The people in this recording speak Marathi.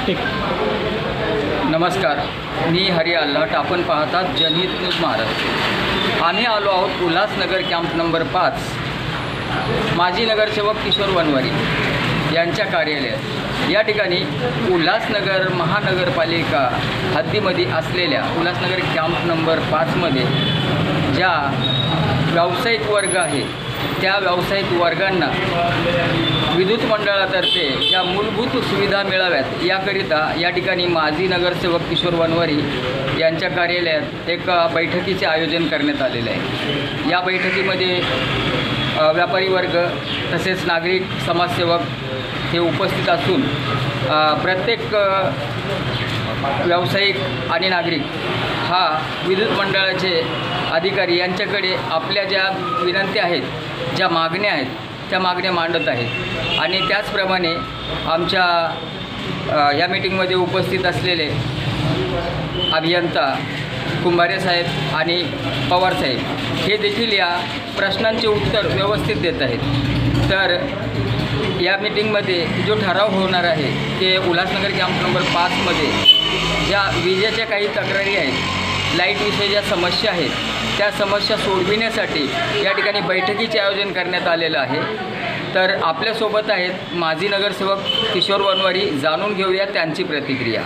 ठीक. नमस्कार, मी हरी आल्हाट. आपण पाहतात जनहित न्यूज महाराष्ट्र. आम्ही आलो आहोत उल्हासनगर कॅम्प नंबर 5, माजी नगरसेवक किशोर वनवारी यांच्या कार्यालयात. या ठिकाणी उल्हासनगर महानगरपालिका हद्दीमध्ये असलेल्या उल्हासनगर कॅम्प नंबर 5मध्ये ज्या व्यावसायिक वर्ग आहे त्या व्यावसायिक वर्गांना विद्युत मंडळातर्फे ज्या मूलभूत सुविधा मिळाव्यात याकरिता या ठिकाणी माजी नगरसेवक किशोर वनवारी यांच्या कार्यालयात एक बैठकीचे आयोजन करण्यात आलेले आहे. या बैठकीमध्ये व्यापारी वर्ग तसेच नागरिक समाजसेवक हे उपस्थित असून प्रत्येक व्यावसायिक आणि नागरिक हा विद्युत मंडळाचे अधिकारी यांच्याकडे आपल्या ज्या विनंत्या आहेत, ज्या मागण्या आहेत त्या मागण्या मांडत आहेत. आणि त्याचप्रमाणे आमच्या या मीटिंगमध्ये उपस्थित असलेले अभियंता कुंभारे साहेब आणि पवार साहेब हे देखील या प्रश्नांचे उत्तर व्यवस्थित देत आहेत. तर या मीटिंगमध्ये जो ठराव होणार आहे ते उल्हासनगर कॅम्प नंबर 5मध्ये ज्या विजेच्या काही तक्रारी आहेत, लाईटविषयी ज्या समस्या आहेत त्या समस्या सोडविण्यासाठी या ठिकाणी बैठकीचे आयोजन करण्यात आलेलं आहे. तर आपल्यासोबत आहेत माजी नगरसेवक किशोर वनवारी. जाणून घेऊया त्यांची प्रतिक्रिया.